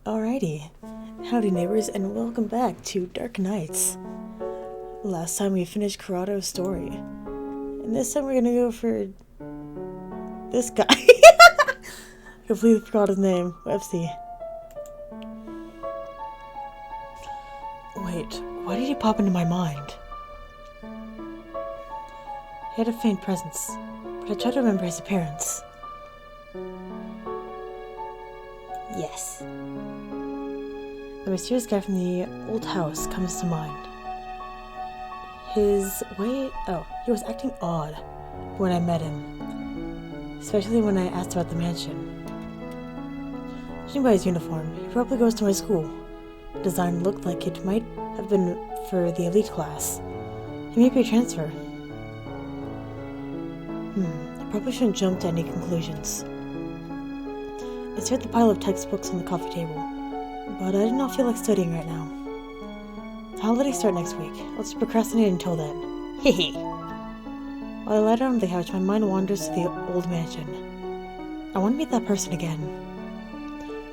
Alrighty, howdy neighbors, and welcome back to Dark Nights. Last time we finished Karado's story, and this time we're gonna go for this guy. I completely forgot his name. Websy. Wait, why did he pop into my mind? He had a faint presence, but I tried to remember his appearance. Yes. The mysterious guy from the old house comes to mind. He was acting odd when I met him, especially when I asked about the mansion. Judging by his uniform, he probably goes to my school. The design looked like it might have been for the elite class. He may be a transfer. I probably shouldn't jump to any conclusions. I stared at the pile of textbooks on the coffee table, but I did not feel like studying right now. The holidays start next week. I'll just procrastinate until then. Hehe. While I lie down on the couch, my mind wanders to the old mansion. I want to meet that person again.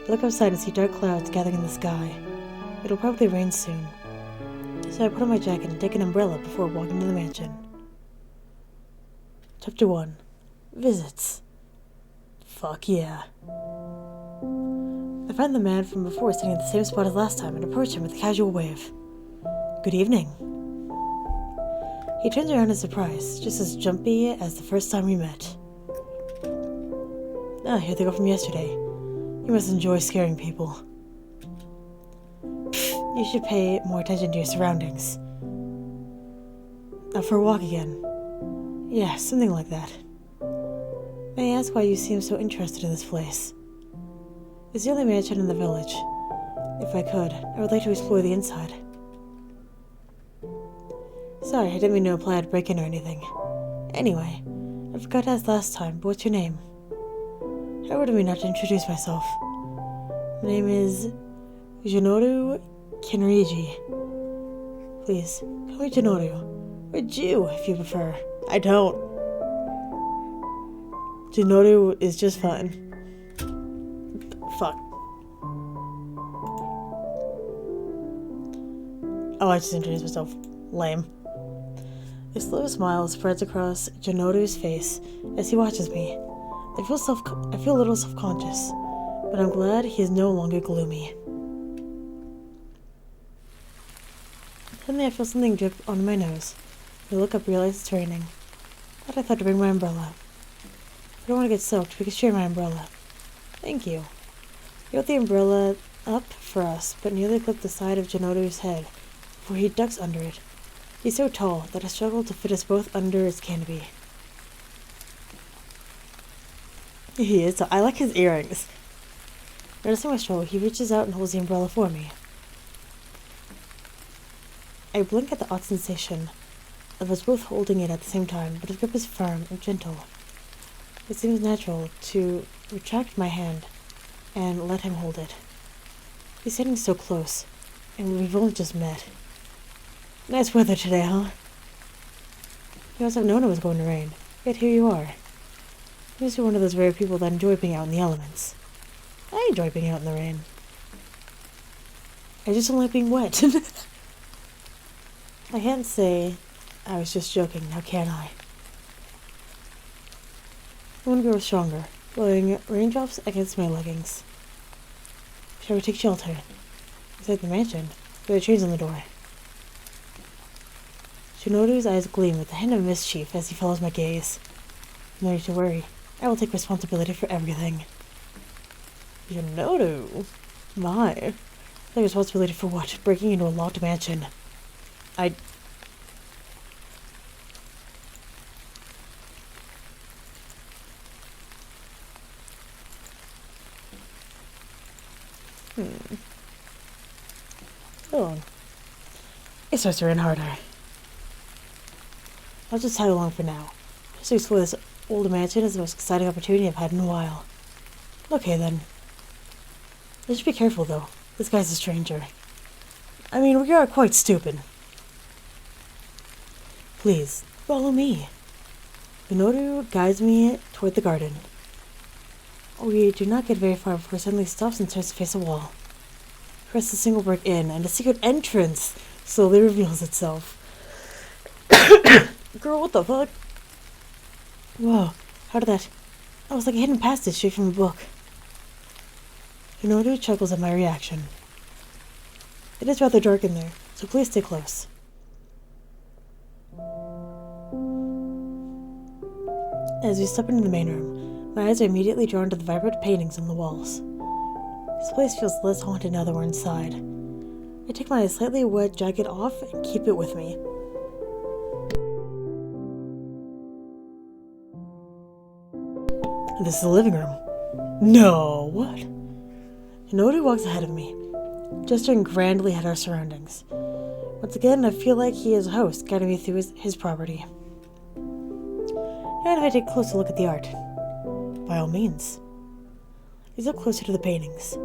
I look outside and see dark clouds gathering in the sky. It'll probably rain soon. So I put on my jacket and take an umbrella before walking to the mansion. Chapter 1. Visits. Fuck yeah. I find the man from before sitting at the same spot as last time and approach him with a casual wave. Good evening. He turns around in surprise, just as jumpy as the first time we met. Ah, here they go from yesterday. You must enjoy scaring people. Pfft, you should pay more attention to your surroundings. Out for a walk again. Yeah, something like that. May I ask why you seem so interested in this place? It's the only mansion in the village. If I could, I would like to explore the inside. Sorry, I didn't mean to imply I'd break in or anything. Anyway, I forgot to ask last time, but what's your name? How rude of me not to introduce myself. My name is Junoru Kenriji. Please, call me Junoru, or Ju if you prefer. I don't. Junoru is just fine. Fuck. Oh, I just introduced myself. Lame. A slow smile spreads across Junoru's face as he watches me. I feel a little self-conscious, but I'm glad he is no longer gloomy. Suddenly I feel something drip onto my nose. I look up, realize it's raining. I thought to bring my umbrella. I don't want to get soaked, we can share my umbrella. Thank you. He held the umbrella up for us, but nearly clipped the side of Junoru's head before he ducks under it. He's so tall that I struggle to fit us both under his canopy. He is. I like his earrings. Noticing my struggle, he reaches out and holds the umbrella for me. I blink at the odd sensation of us both holding it at the same time, but his grip is firm and gentle. It seems natural to retract my hand and let him hold it. He's sitting so close, and we've only just met. Nice weather today, huh? You must have known it was going to rain, yet here you are. You must be one of those rare people that enjoy being out in the elements. I enjoy being out in the rain. I just don't like being wet. I can't say I was just joking, now can I? The wind grows stronger, blowing raindrops against my leggings. Shall we take shelter? Inside the mansion, there are trees on the door. Junoru's eyes gleam with a hint of mischief as he follows my gaze. No need to worry. I will take responsibility for everything. Junoru? My. Take responsibility for what? Breaking into a locked mansion. Oh. It starts to rain harder. I'll just tag along for now. Just to explore this old mansion is the most exciting opportunity I've had in a while. Okay then. Let's be careful though. This guy's a stranger. I mean, we are quite stupid. Please, follow me. Junoru guides me toward the garden. We do not get very far before he suddenly stops and starts to face a wall. press a single brick in, and a secret entrance slowly reveals itself. Girl, what the fuck? Whoa, how did that... That was like a hidden passage straight from a book. Junoru chuckles at my reaction. It is rather dark in there, so please stay close. As we step into the main room, my eyes are immediately drawn to the vibrant paintings on the walls. This place feels less haunted now that we're inside. I take my slightly wet jacket off and keep it with me. This is the living room. No, what? Junoru walks ahead of me, gesturing grandly at our surroundings. Once again, I feel like he is a host, guiding me through his property. And if I take a closer look at the art, by all means. I look closer to the paintings.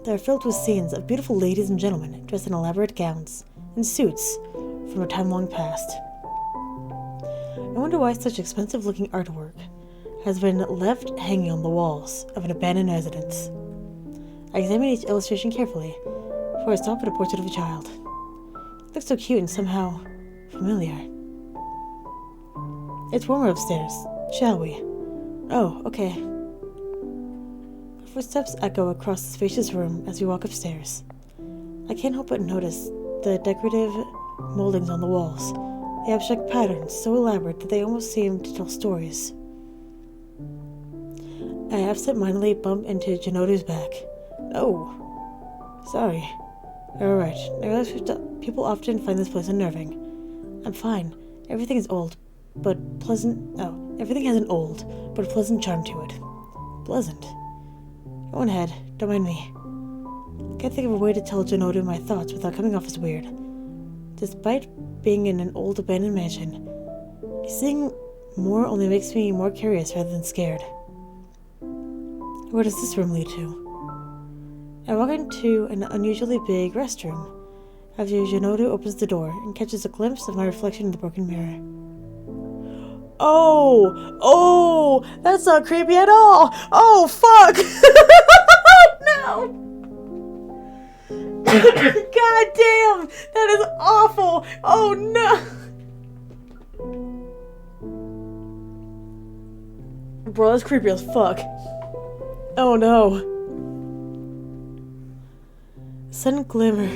They are filled with scenes of beautiful ladies and gentlemen dressed in elaborate gowns and suits from a time long past. I wonder why such expensive-looking artwork has been left hanging on the walls of an abandoned residence. I examine each illustration carefully before I stop at a portrait of a child. It looks so cute and somehow familiar. It's warmer upstairs, shall we? Oh, okay. Our footsteps echo across the spacious room as we walk upstairs. I can't help but notice the decorative moldings on the walls, the abstract patterns so elaborate that they almost seem to tell stories. I absent-mindedly bump into Junoru's back. Oh, sorry. Alright, I realize people often find this place unnerving. I'm fine. Everything is old, but pleasant. Oh, everything has an old, but pleasant charm to it. Pleasant. Go on ahead, don't mind me. I can't think of a way to tell Junoru my thoughts without coming off as weird. Despite being in an old abandoned mansion, seeing more only makes me more curious rather than scared. Where does this room lead to? I walk into an unusually big restroom after Junoru opens the door and catches a glimpse of my reflection in the broken mirror. Oh, that's not creepy at all. Oh, fuck. No. God damn, that is awful. Oh, no. Bro, that's creepy as fuck. Oh no. A sudden glimmer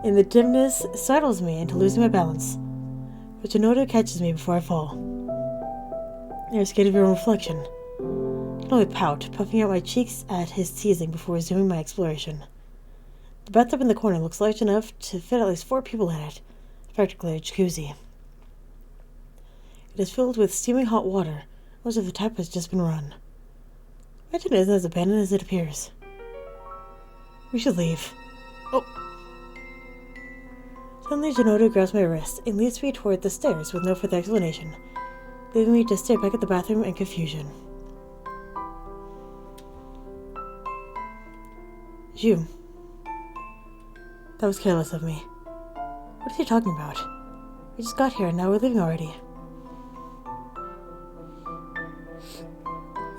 in the dimness startles me into losing my balance, but Junoru catches me before I fall. You're scared of your own reflection. I can only pout, puffing out my cheeks at his teasing before resuming my exploration. The bathtub in the corner looks large enough to fit at least 4 people in it, practically a jacuzzi. It is filled with steaming hot water, most of the tap has just been run. Imagine it isn't as abandoned as it appears. We should leave. Oh. Suddenly Junoru grabs my wrist and leads me toward the stairs with no further explanation, leaving me to stare back at the bathroom in confusion. You. That was careless of me. What is he talking about? We just got here and now we're leaving already.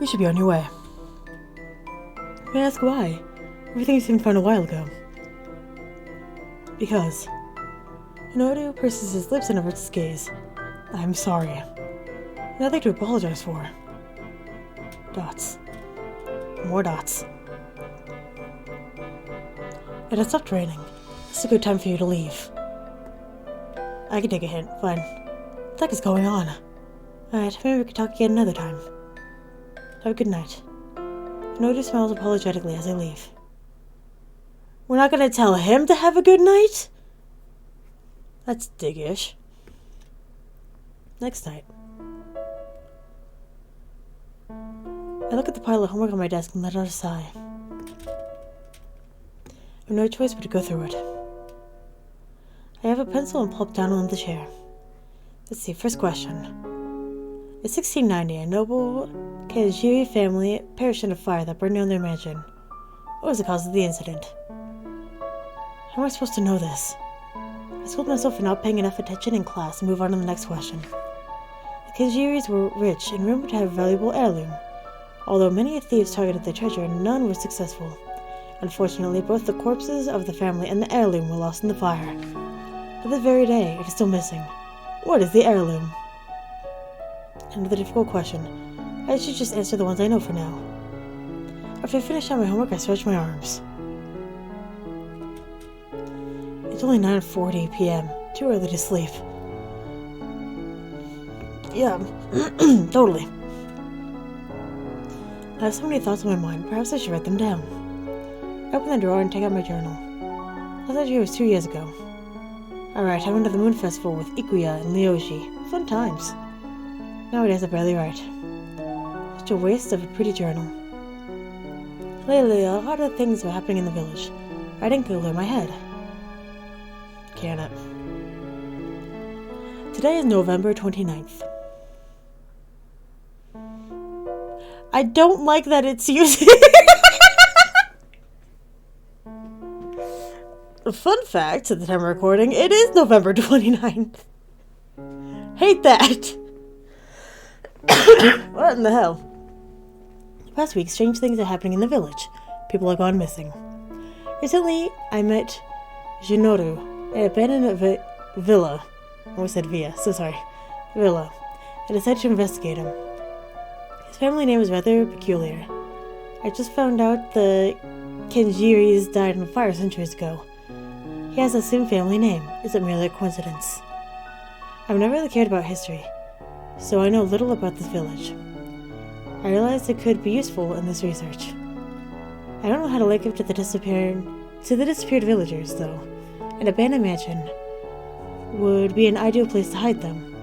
You should be on your way. May I ask why? Everything seemed fine a while ago. Because. Junoru purses his lips and averts his gaze. I'm sorry. Nothing to apologize for. Dots. More dots. It has stopped raining. It's a good time for you to leave. I can take a hint. Fine. What the heck is going on? Alright, maybe we can talk again another time. Have a good night. Junoru smiles apologetically as I leave. We're not gonna tell him to have a good night? That's diggish. Next night. I look at the pile of homework on my desk and let out a sigh. I have no choice but to go through it. I have a pencil and plop down on the chair. Let's see, first question. In 1690, a noble Kanjiri family perished in a fire that burned down their mansion. What was the cause of the incident? How am I supposed to know this? I scold myself for not paying enough attention in class and move on to the next question. The Kanjiris were rich and rumored to have a valuable heirloom. Although many thieves targeted their treasure, none were successful. Unfortunately, both the corpses of the family and the heirloom were lost in the fire. To this very day, it is still missing. What is the heirloom? Another difficult question. I should just answer the ones I know for now. After I finish out my homework, I stretch my arms. It's only 9:40 p.m. Too early to sleep. Yeah, totally. I have so many thoughts in my mind, perhaps I should write them down. I open the drawer and take out my journal. Last year was 2 years ago. Alright, I went to the Moon Festival with Ikuya and Ryoji. Fun times. Nowadays I barely write. Such a waste of a pretty journal. Lately, a lot of things are happening in the village. Writing could clear my head. Can it? Today is November 29th. I don't like that it's using... Fun fact, at the time of recording, it is November 29th. Hate that. What in the hell? The past week, strange things are happening in the village. People have gone missing. Recently, I met Junoru at an abandoned villa. I almost said villa, so sorry. Villa. I decided to investigate him. His family name is rather peculiar. I just found out the Kenjiris died in a fire centuries ago. He has the same family name. Is it merely a coincidence? I've never really cared about history, so I know little about this village. I realized it could be useful in this research. I don't know how to link up to the disappeared villagers, though. An abandoned mansion would be an ideal place to hide them.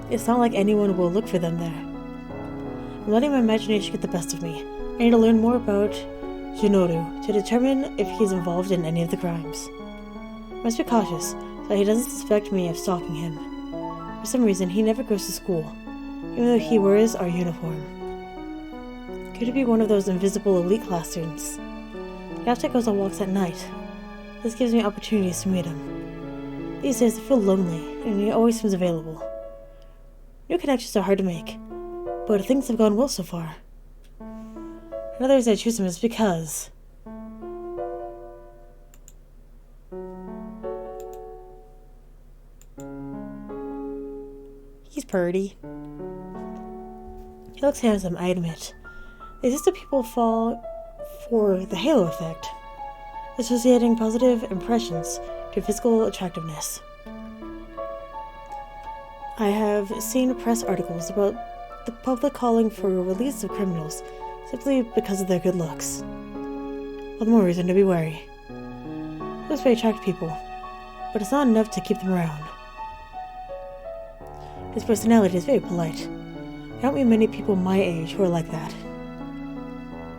It's not like anyone will look for them there. I'm letting my imagination get the best of me. I need to learn more about Junoru to determine if he's involved in any of the crimes. I must be cautious so he doesn't suspect me of stalking him. For some reason, he never goes to school, even though he wears our uniform. Could it be one of those invisible elite class students? He often goes on walks at night. This gives me opportunities to meet him. These days I feel lonely, and he always seems available. New connections are hard to make, but things have gone well so far. Another reason I choose him is because... he's pretty. He looks handsome, I admit. They say people fall for the halo effect, associating positive impressions to physical attractiveness. I have seen press articles about the public calling for a release of criminals simply because of their good looks. All the more reason to be wary. Looks may attract people, but it's not enough to keep them around. His personality is very polite. I don't meet many people my age who are like that.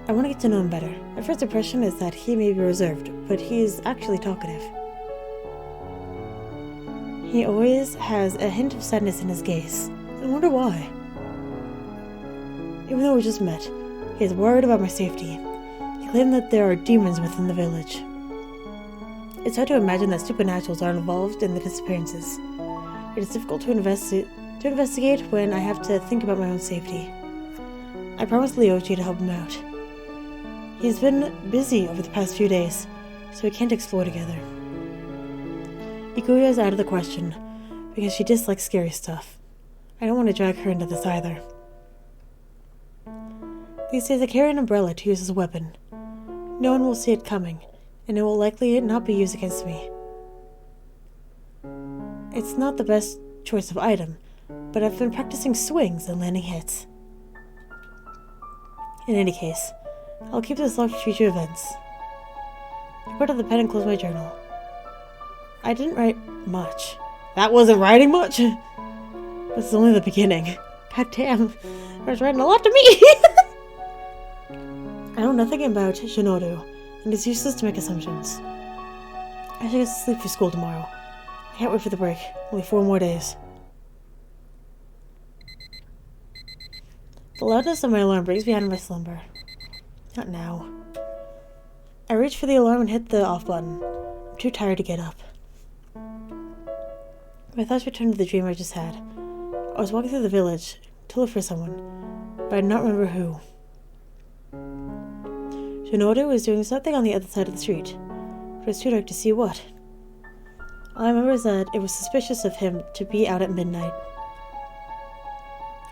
I want to get to know him better. My first impression is that he may be reserved, but he is actually talkative. He always has a hint of sadness in his gaze. I wonder why. Even though we just met, he is worried about my safety. He claimed that there are demons within the village. It's hard to imagine that supernaturals are involved in the disappearances. It is difficult to investigate when I have to think about my own safety. I promised Ryoji to help him out. He's been busy over the past few days, so we can't explore together. Ikuya is out of the question, because she dislikes scary stuff. I don't want to drag her into this either. These days I carry an umbrella to use as a weapon. No one will see it coming, and it will likely not be used against me. It's not the best choice of item, but I've been practicing swings and landing hits. In any case, I'll keep this locked for future events. I put out the pen and close my journal. I didn't write much. That wasn't writing much? This is only the beginning. God damn, I was writing a lot to me! I know nothing about Junoru, and it's useless to make assumptions. I should get to sleep for school tomorrow. I can't wait for the break. Only 4 more days. The loudness of my alarm brings me out of my slumber. Not now. I reach for the alarm and hit the off button. I'm too tired to get up. My thoughts return to the dream I just had. I was walking through the village to look for someone, but I did not remember who. Junoru was doing something on the other side of the street, but it was too dark to see what. All I remember is that it was suspicious of him to be out at midnight.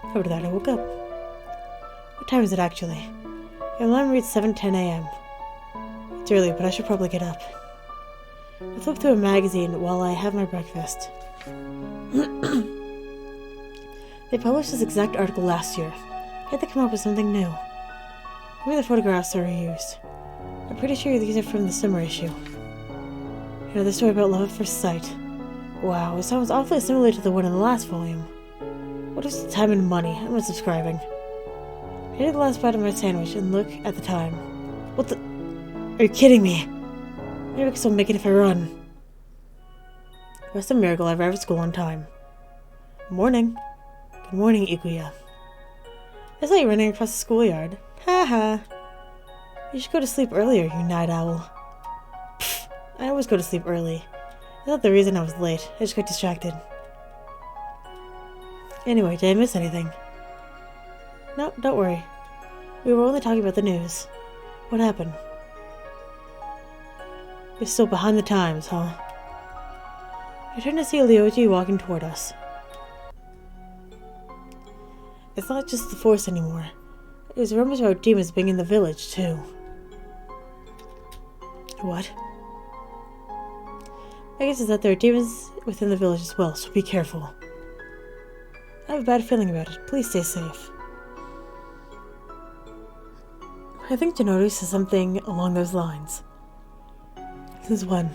After that, I woke up. What time is it actually? Your alarm reads 7:10 a.m. It's early, but I should probably get up. I flip through a magazine while I have my breakfast. They published this exact article last year. I had to come up with something new. Maybe the photographs are reused. I'm pretty sure these are from the summer issue. Another story about love at first sight. Wow, it sounds awfully similar to the one in the last volume. What is the time and money? I'm unsubscribing. I take the last bite of my sandwich and look at the time. What the? Are you kidding me? Maybe I can still make it if I run. It's a miracle I arrived at school on time. Morning. Good morning, Ikuya. I saw you running across the schoolyard. Ha. You should go to sleep earlier, you night owl. Pfft, I always go to sleep early. That's not the reason I was late. I just got distracted. Anyway, did I miss anything? No, don't worry. We were only talking about the news. What happened? You're still behind the times, huh? I turned to see Ryoji walking toward us. It's not just the force anymore. There's rumors about demons being in the village, too. What? My guess is that there are demons within the village as well, so be careful. I have a bad feeling about it. Please stay safe. I think Junoru says something along those lines. Since when?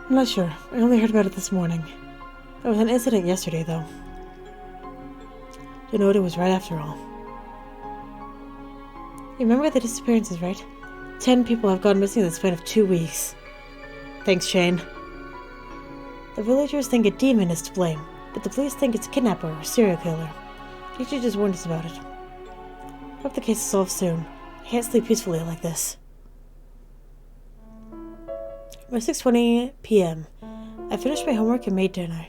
I'm not sure. I only heard about it this morning. There was an incident yesterday, though. Junoru was right after all. You remember the disappearances, right? 10 people have gone missing in the span of 2 weeks. Thanks, Shane. The villagers think a demon is to blame, but the police think it's a kidnapper or serial killer. Teacher just warned us about it. I hope the case is solved soon. I can't sleep peacefully like this. It was 6:20 p.m. I finished my homework and made dinner.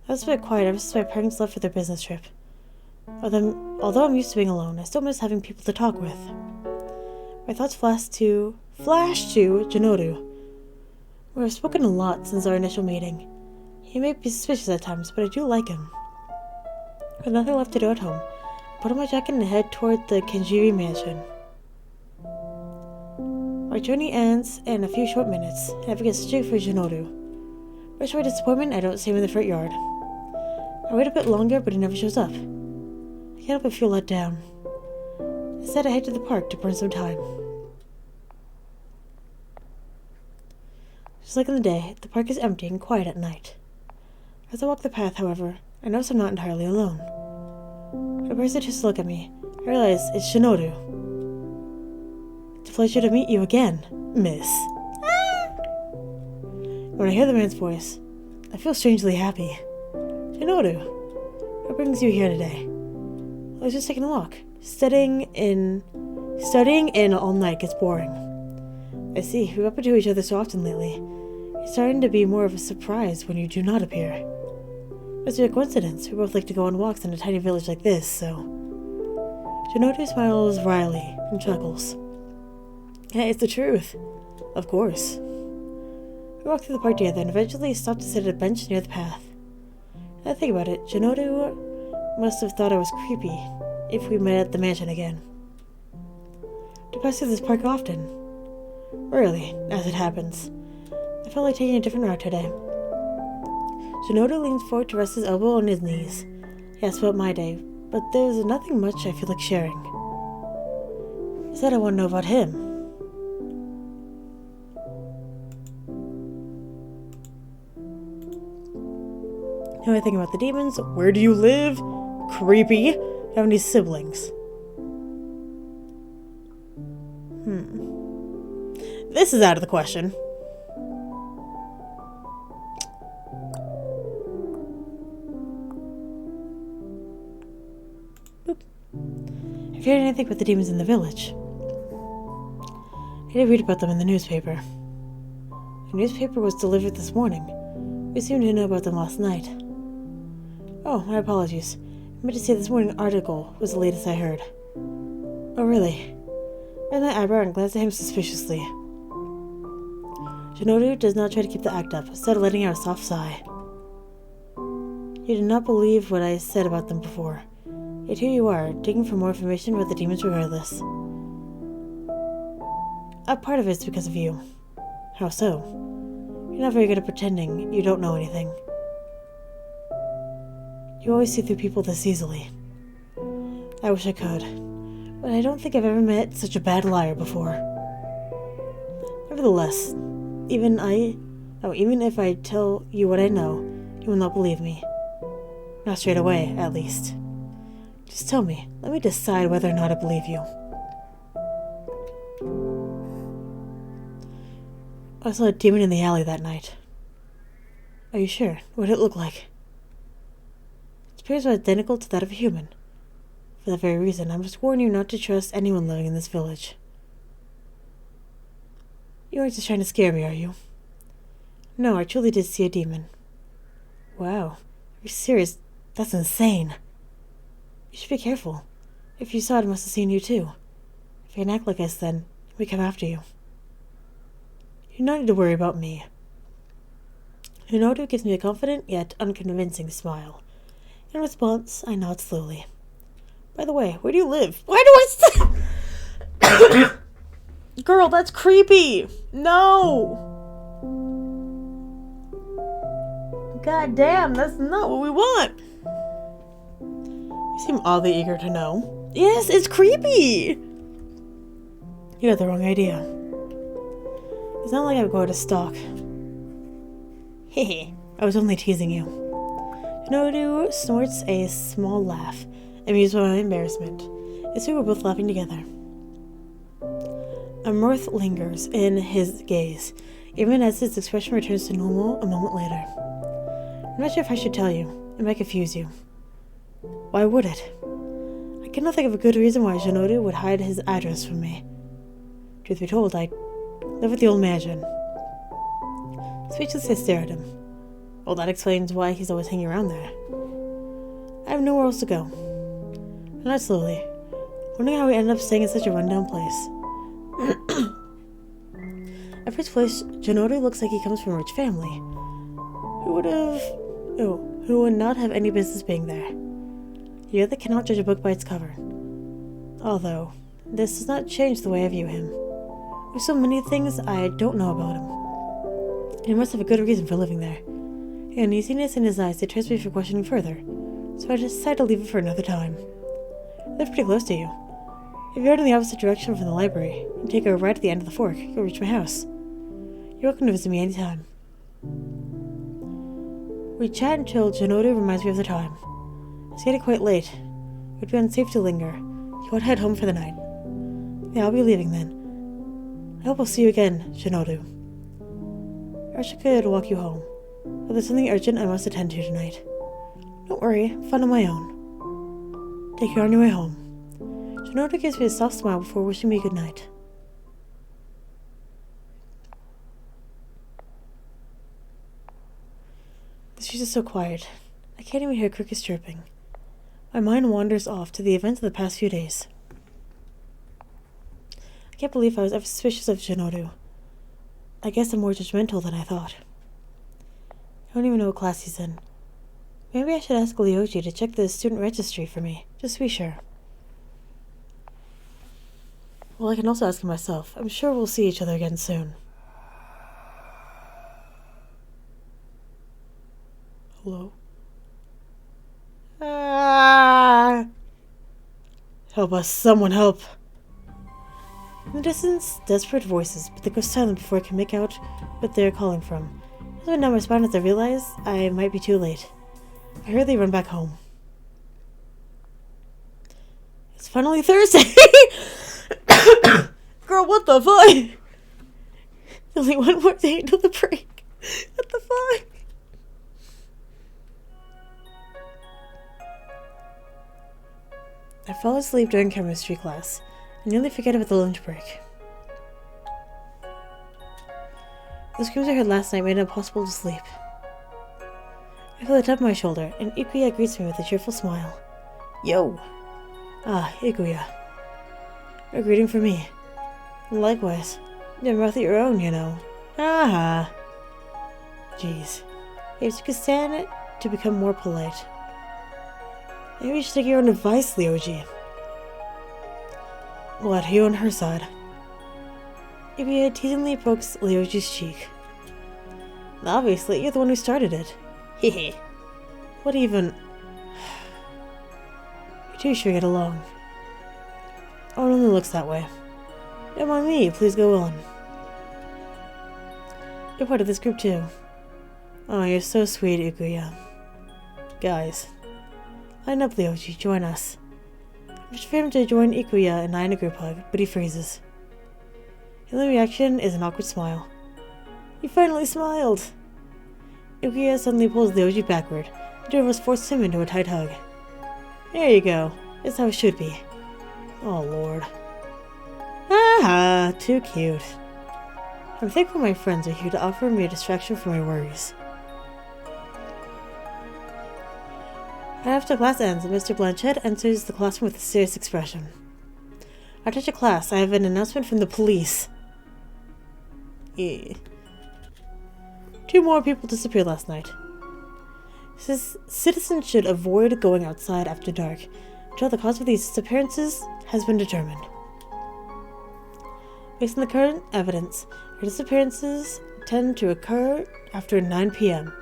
I was a bit quiet ever since my parents left for their business trip. Although I'm used to being alone, I still miss having people to talk with. My thoughts flashed to Junoru. We have spoken a lot since our initial meeting. He may be suspicious at times, but I do like him. With nothing left to do at home, I put on my jacket and head toward the Kenjiri mansion. My journey ends in a few short minutes, and I forget straight for Junoru. Much to my disappointment, I don't see him in the front yard. I wait a bit longer, but he never shows up. I can't help but feel let down. Instead, I head to the park to burn some time. Just like in the day, the park is empty and quiet at night. As I walk the path, however, I notice I'm not entirely alone. When a person takes a look at me, I realize it's Junoru. It's a pleasure to meet you again, miss. When I hear the man's voice, I feel strangely happy. Junoru, what brings you here today? I was just taking a walk. Studying in all night gets boring. I see, we bump into each other so often lately. It's starting to be more of a surprise when you do not appear. Must be a coincidence. We both like to go on walks in a tiny village like this, so... Junoru smiles wryly and chuckles. Yeah, it's the truth. Of course. We walked through the park together and eventually stopped to sit at a bench near the path. Now that I think about it, Junoru must have thought I was creepy if we met at the mansion again. I pass through this park often. Rarely, as it happens. I felt like taking a different route today. Junoru leans forward to rest his elbow on his knees. He asks about my day, but there's nothing much I feel like sharing. He said I want to know about him. Know anything about the demons? Where do you live? Creepy. Do you have any siblings? This is out of the question. Boop. Have you heard anything about the demons in the village? I did read about them in the newspaper. The newspaper was delivered this morning. We seemed to know about them last night. Oh, my apologies. I meant to say this morning article was the latest I heard. Oh, really? raised my eyebrow and glanced at him suspiciously. Junoru does not try to keep the act up, instead letting out a soft sigh. You did not believe what I said about them before. Yet here you are, digging for more information about the demons regardless. A part of it is because of you. How so? You're not very good at pretending you don't know anything. You always see through people this easily. I wish I could, but I don't think I've ever met such a bad liar before. Nevertheless, even if I tell you what I know, you will not believe me. Not straight away, at least. Just tell me. Let me decide whether or not I believe you. I saw a demon in the alley that night. Are you sure? What did it look like? Its appearance was identical to that of a human. For that very reason, I must warn you not to trust anyone living in this village. You aren't just trying to scare me, are you? No, I truly did see a demon. Wow. Are you serious? That's insane. You should be careful. If you saw it, it must have seen you too. If you can act like us, then we come after you. You do not need to worry about me. Junoru gives me a confident yet unconvincing smile. In response, I nod slowly. By the way, where do you live? Why do I Girl, that's creepy! No! God damn, that's not what we want! You seem oddly eager to know. Yes, it's creepy! You had the wrong idea. It's not like I'm going to stalk. Hehe, I was only teasing you. Junoru snorts a small laugh, amused by my embarrassment, as we were both laughing together. A mirth lingers in his gaze, even as his expression returns to normal a moment later. I'm not sure if I should tell you. It might confuse you. Why would it? I cannot think of a good reason why Junoru would hide his address from me. Truth be told, I live at the old mansion. Speechlessly I stare at him. Well, that explains why he's always hanging around there. I have nowhere else to go. I nod slowly, wondering how we ended up staying in such a rundown place. At first place, Junoru looks like he comes from a rich family. Who would not have any business being there. You other cannot judge a book by its cover. Although, this does not change the way I view him. There's so many things I don't know about him. He must have a good reason for living there. The uneasiness in his eyes deters me from questioning further, so I decide to leave it for another time. I live pretty close to you. If you're head in the opposite direction from the library, and take a right at the end of the fork, you'll reach my house. You're welcome to visit me anytime. We chat until Junoru reminds me of the time. It's getting quite late. It would be unsafe to linger. You ought to head home for the night. Yeah, I'll be leaving then. I hope I'll see you again, Junoru. I wish I could walk you home, but there's something urgent I must attend to tonight. Don't worry, I'm fine on my own. Take care on your way home. Junoru gives me a soft smile before wishing me good night. The streets are so quiet. I can't even hear crickets chirping. My mind wanders off to the events of the past few days. I can't believe I was ever suspicious of Junoru. I guess I'm more judgmental than I thought. I don't even know what class he's in. Maybe I should ask Ryoji to check the student registry for me, just to be sure. Well, I can also ask him myself. I'm sure we'll see each other again soon. Hello? Help us, someone help! In the distance, desperate voices, but they go silent before I can make out what they're calling from. As I now respond as I realize I might be too late. I hurriedly run back home. It's finally Thursday! Girl, what the fuck? Only one more day until the break. What the fuck? I fall asleep during chemistry class and nearly forget about the lunch break. The screams I heard last night made it impossible to sleep. I feel a tap on my shoulder, and Ikuya greets me with a cheerful smile. Yo! Ah, Ikuya. A greeting for me. Likewise. You have a mouth of your own, you know. Aha. Jeez. If you could stand it to become more polite. Maybe you should take your own advice, Ryoji. What, you on her side? Ikuya teasingly pokes Ryoji's cheek. Obviously, you're the one who started it. Hehe. What even? You two sure get along. Oh, it only looks that way. Don't mind me, please go on. You're part of this group too. Oh, you're so sweet, Ikuya. Guys. Line up, Ryoji, join us. I wish for him to join Ikuya and I in a group hug, but he freezes. His only reaction is an awkward smile. He finally smiled! Ikuya suddenly pulls Ryoji backward. The two of us force him into a tight hug. There you go. That's how it should be. Oh, Lord. Haha, too cute. I'm thankful my friends are here to offer me a distraction from my worries. After class ends, Mr. Blanchett enters the classroom with a serious expression. After class, I have an announcement from the police. Two more people disappeared last night. Citizens should avoid going outside after dark until the cause of these disappearances has been determined. Based on the current evidence, disappearances tend to occur after 9 p.m.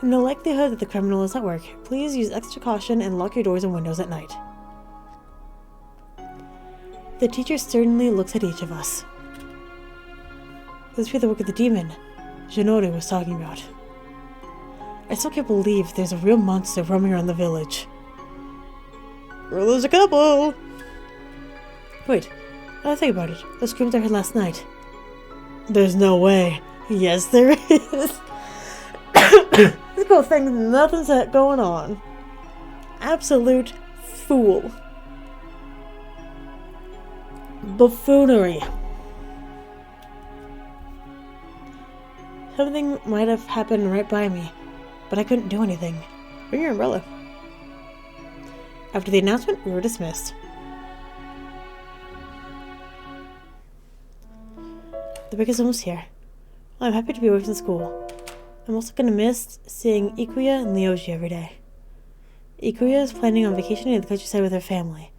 In the likelihood that the criminal is at work, please use extra caution and lock your doors and windows at night. The teacher sternly looks at each of us. This be the work of the demon Junoru was talking about. I still can't believe there's a real monster roaming around the village. Well, there's a couple! Wait, now I think about it. Those screams I heard last night. There's no way. Yes, there is. This girl thinks nothing's going on. Absolute fool. Buffoonery. Something might have happened right by me, but I couldn't do anything. Bring your umbrella. After the announcement, we were dismissed. The break is almost here. Well, I'm happy to be away from school. I'm also going to miss seeing Ikuya and Ryoji every day. Ikuya is planning on vacationing in the countryside with her family.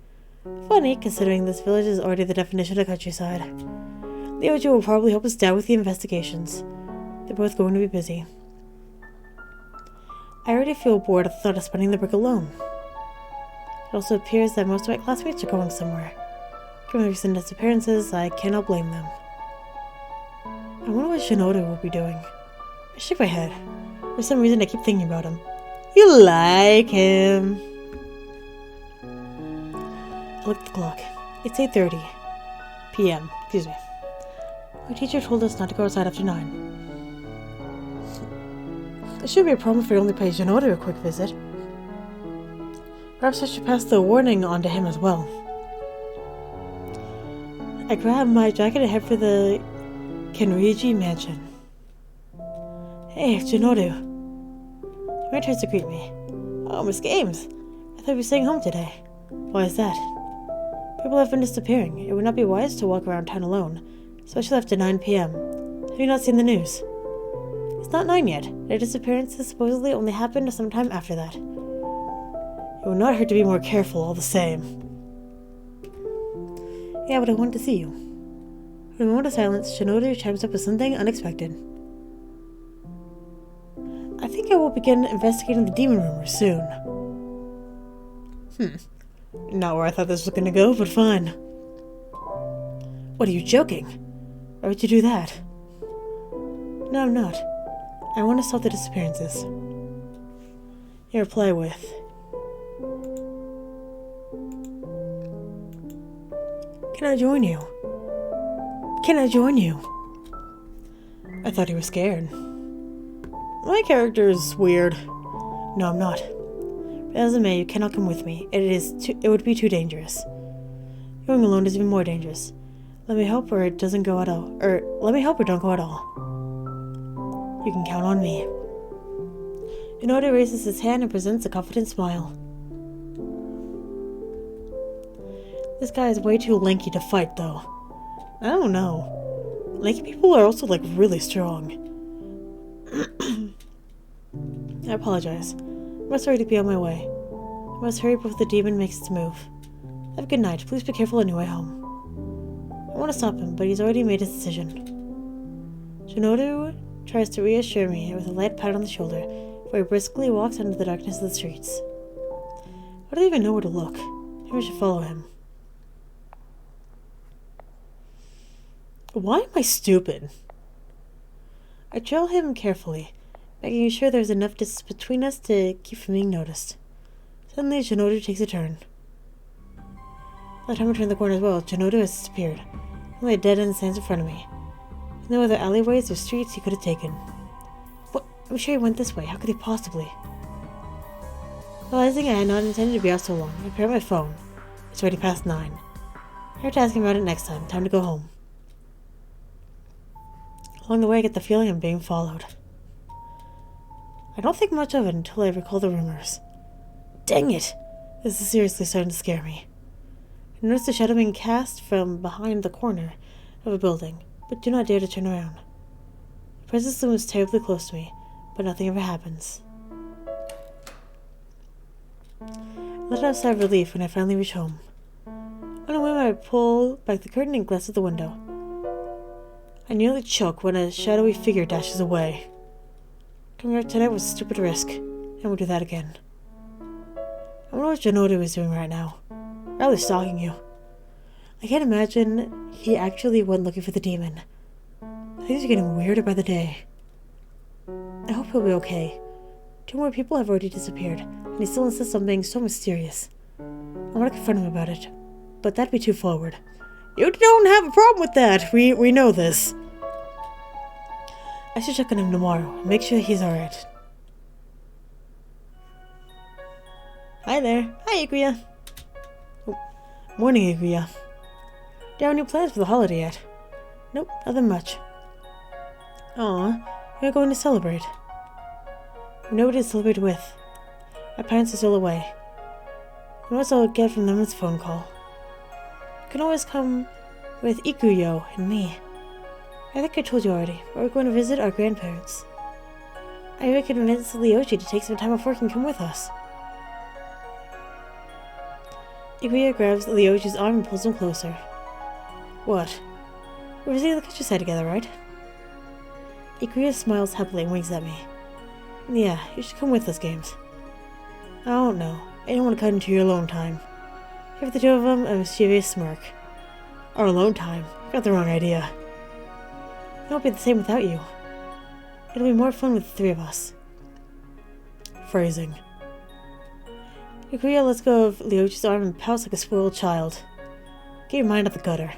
Funny, considering this village is already the definition of countryside. Ryoji will probably help us out with the investigations. They're both going to be busy. I already feel bored at the thought of spending the break alone. It also appears that most of my classmates are going somewhere. Given the recent disappearances, I cannot blame them. I wonder what Junoru will be doing. I shake my head. For some reason, I keep thinking about him. You like him. I look at the clock. It's 8:30 p.m. Excuse me. My teacher told us not to go outside after 9. It shouldn't be a problem if we only pay Junoru a quick visit. Perhaps I should pass the warning on to him as well. I grab my jacket and head for the Kenriji mansion. Hey, Junoru. He turns to greet me. Oh, Miss Games. I thought you were staying home today. Why is that? People have been disappearing. It would not be wise to walk around town alone, especially after 9 p.m. Have you not seen the news? It's not 9 yet. Their disappearances supposedly only happened sometime after that. It would not hurt to be more careful all the same. Yeah, but I wanted to see you. For a moment of silence, Junoru chimes up with something unexpected. I think I will begin investigating the demon rumors soon. Not where I thought this was going to go, but fine. What, are you joking? Why would you do that? No, I'm not. I want to stop the disappearances. You reply with... Can I join you? Can I join you? I thought he was scared. My character is weird. No, I'm not. But as it may, you cannot come with me. It would be too dangerous. Going alone is even more dangerous. Let me help or it doesn't go at all. Let me help or don't go at all. You can count on me. Junoru raises his hand and presents a confident smile. This guy is way too lanky to fight, though. I don't know. Lanky people are also, like, really strong. I apologize. I must hurry to be on my way. I must hurry before the demon makes its move. Have a good night. Please be careful on your way home. I want to stop him, but he's already made his decision. Junoru tries to reassure me with a light pat on the shoulder before he briskly walks into the darkness of the streets. I don't even know where to look. Maybe I should follow him. Why am I stupid? I trail him carefully, making sure there's enough distance between us to keep from being noticed. Suddenly, Junoru takes a turn. By the time I turn the corner as well, Junoru has disappeared. Only a dead end stands in front of me. There's no other alleyways or streets he could have taken. What? I'm sure he went this way. How could he possibly? Realizing I had not intended to be out so long, I pick up my phone. It's already past 9. I have to ask him about it next time. Time to go home. Along the way, I get the feeling I'm being followed. I don't think much of it until I recall the rumors. Dang it! This is seriously starting to scare me. I notice the shadow being cast from behind the corner of a building, but do not dare to turn around. The presence looms terribly close to me, but nothing ever happens. I let out a sigh of relief when I finally reach home. On a whim, I pull back the curtain and glance at the window. I nearly choke when a shadowy figure dashes away. Coming out tonight was a stupid risk, and we'll do that again. I wonder what Junoru is doing right now. Probably stalking you. I can't imagine he actually went looking for the demon. Things are getting weirder by the day. I hope he'll be okay. 2 more people have already disappeared, and he still insists on being so mysterious. I want to confront him about it, but that'd be too forward. You don't have a problem with that. We know this. I should check on him tomorrow and make sure he's alright. Hi there. Hi, Iguya. Oh, morning, Iguya. Do you have any plans for the holiday yet? Nope, nothing much. Aw, you're going to celebrate. I have nobody to celebrate with. My parents are still away. The most I'll get from them is a phone call. You can always come with Ikuyo and me. I think I told you already, but we're going to visit our grandparents. I even convinced Leoji to take some time off work and come with us. Ikuya grabs Leoji's arm and pulls him closer. What? We're visiting the countryside together, right? Ikuya smiles happily and winks at me. Yeah, you should come with us, Games. I don't know. I don't want to cut into your alone time. Give the 2 of them a mischievous smirk. Our alone time? You got the wrong idea. It won't be the same without you. It'll be more fun with the 3 of us. Phrasing. Ikuya lets go of Leoji's arm and pouts like a spoiled child. Get your mind out the gutter.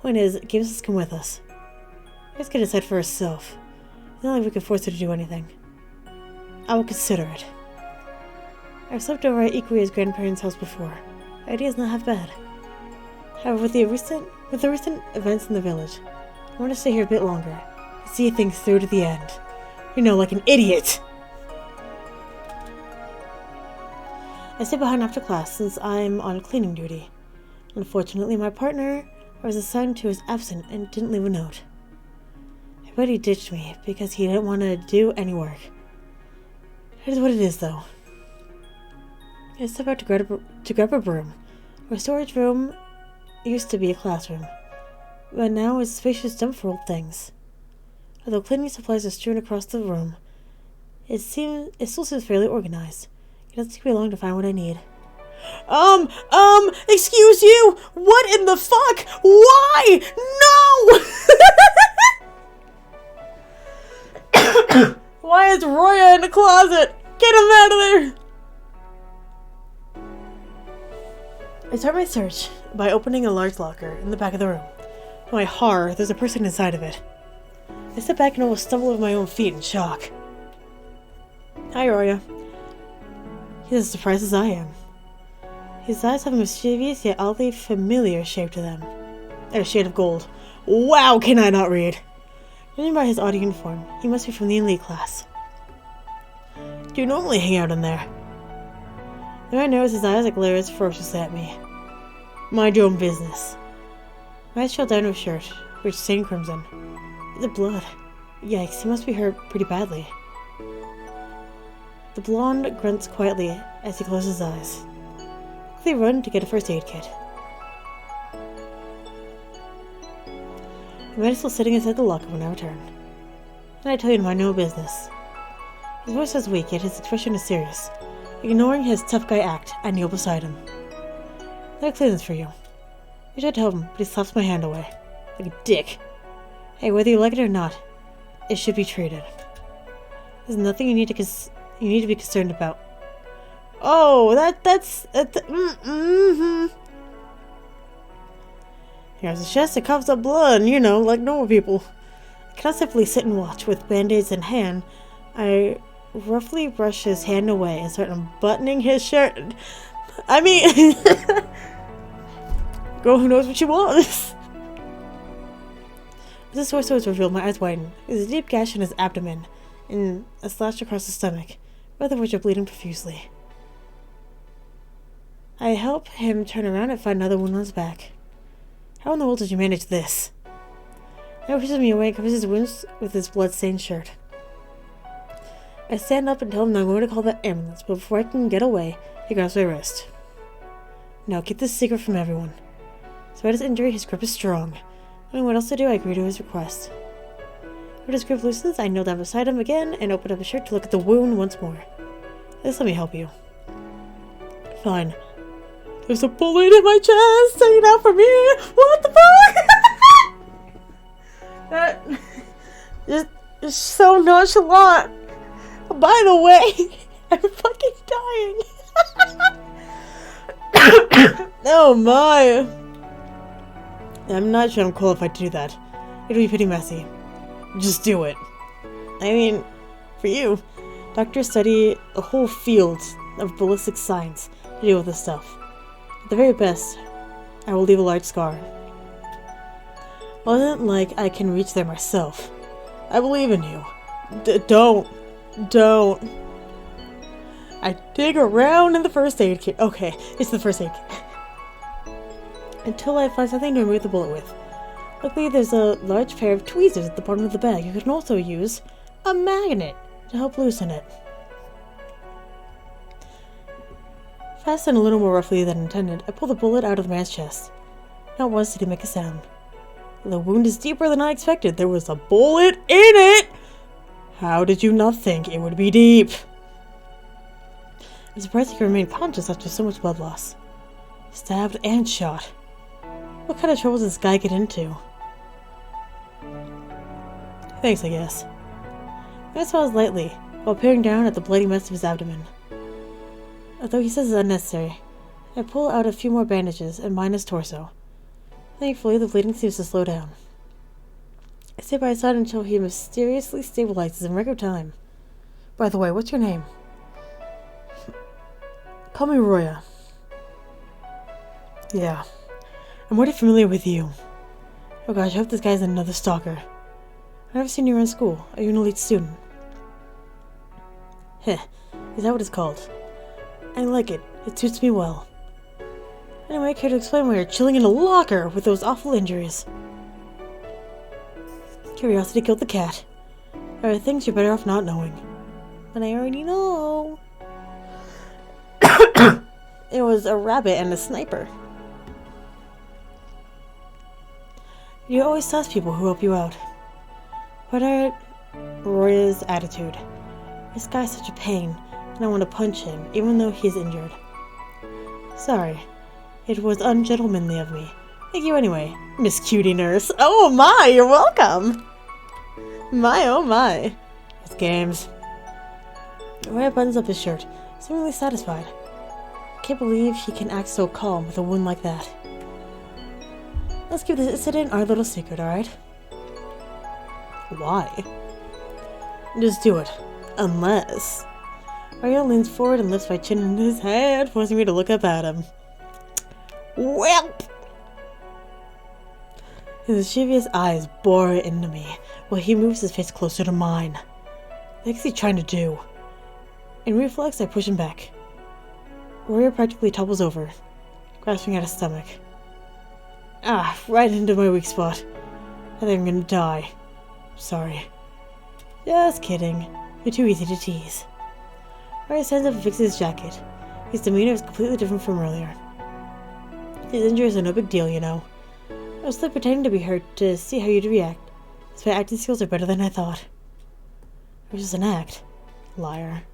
Point is, Games has come with us. Let's get decide for herself. It's not like we can force her to do anything. I will consider it. I've slept over at Ikuya's grandparents' house before. The idea is not half bad. However, with the recent events in the village, I want to stay here a bit longer and see things through to the end. You know, like an idiot! I stay behind after class since I'm on cleaning duty. Unfortunately, my partner I was assigned to is absent and didn't leave a note. I bet he ditched me because he didn't want to do any work. It is what it is, though. I step out to grab a broom. Our storage room used to be a classroom, but now is a spacious dump for old things. Although cleaning supplies are strewn across the room, it still seems fairly organized. It doesn't take me long to find what I need. Excuse you? What in the fuck? Why? No! Why is Roya in the closet? Get him out of there! I start my search by opening a large locker in the back of the room. To my horror, there's a person inside of it. I step back and almost stumble over my own feet in shock. Hi, Roya. He's as surprised as I am. His eyes have a mischievous yet oddly familiar shape to them. They're a shade of gold. Wow, can I not read? Judging by his odd uniform, he must be from the elite class. Do you normally hang out in there? The man narrows his eyes and glares ferociously at me. Mind your own business. My eyes trail down to his shirt, which is stained crimson. The blood. Yikes, he must be hurt pretty badly. The blonde grunts quietly as he closes his eyes. Quickly run to get a first aid kit. The man is still sitting inside the locker when I return. And I tell you to mind no business. His voice is weak, yet his expression is serious, ignoring his tough guy act I kneel beside him. That cleans for you. I tried to help him, but he slaps my hand away. Like a dick. Hey, whether you like it or not, it should be treated. There's nothing you need to be concerned about. Oh, that's He has a chest that coughs up blood, and, like normal people. I cannot simply sit and watch. With band-aids in hand, I roughly brush his hand away and start unbuttoning his shirt. I mean, girl who knows what she wants. As the source was revealed, my eyes widen. There's a deep gash in his abdomen and a slash across his stomach, both of which are bleeding profusely. I help him turn around and find another wound on his back. How in the world did you manage this? He pushes me away and covers his wounds with his blood-stained shirt. I stand up and tell him that I'm going to call the ambulance, but before I can get away, he grabs my wrist. No, keep this secret from everyone. Despite his injury, his grip is strong. Knowing what else to do, I agree to his request. When his grip loosens, I kneel down beside him again and open up his shirt to look at the wound once more. Just let me help you. Fine. There's a bullet in my chest hanging out for me! What the fuck?! That is so nonchalant. By the way, I'm fucking dying. Oh my. I'm not sure I'm qualified to do that. It'll be pretty messy. Just do it. I mean, for you, doctors study a whole field of ballistic science to deal with this stuff. At the very best, I will leave a large scar. Wasn't like I can reach there myself. I believe in you. Don't. I dig around in the first aid kit. Okay, it's the first aid kit. Until I find something to remove the bullet with. Luckily, there's a large pair of tweezers at the bottom of the bag. You can also use a magnet to help loosen it. Fast and a little more roughly than intended, I pull the bullet out of the man's chest. Not once did he make a sound. The wound is deeper than I expected. There was a bullet in it! How did you not think it would be deep? I'm surprised he could remain conscious after so much blood loss. Stabbed and shot. What kind of trouble does this guy get into? Thanks, I guess. I smiles lightly, while peering down at the bloody mess of his abdomen. Although he says it's unnecessary, I pull out a few more bandages and mine his torso. Thankfully, the bleeding seems to slow down. I stay by his side until he mysteriously stabilizes in record time. By the way, what's your name? Call me Roya. Yeah. I'm already familiar with you. Oh gosh, I hope this guy's another stalker. I've never seen you around school. Are you an elite student? Heh. Is that what it's called? I like it. It suits me well. Anyway, care to explain why you're chilling in a locker with those awful injuries? Curiosity killed the cat. There are things you're better off not knowing. But I already know. It was a rabbit and a sniper. You always trust people who help you out. What are Roya's attitude? This guy's such a pain, and I want to punch him, even though he's injured. Sorry. It was ungentlemanly of me. Thank you anyway, Miss Cutie Nurse. Oh my, you're welcome! My oh my. It's games. Roya buttons up his shirt, seemingly satisfied. I can't believe he can act so calm with a wound like that. Let's keep this incident our little secret, alright? Why? Just do it. Unless... Roya leans forward and lifts my chin in his hand, forcing me to look up at him. Welp! His mischievous eyes bore into me, while he moves his face closer to mine. What is he trying to do? In reflex, I push him back. Roya practically topples over, grasping at his stomach. Ah, right into my weak spot. I think I'm gonna die. Sorry. Just kidding. You're too easy to tease. Ray stands up and fixes his jacket. His demeanor is completely different from earlier. His injuries are no big deal, you know. I was still pretending to be hurt to see how you'd react. So my acting skills are better than I thought. It was just an act. Liar.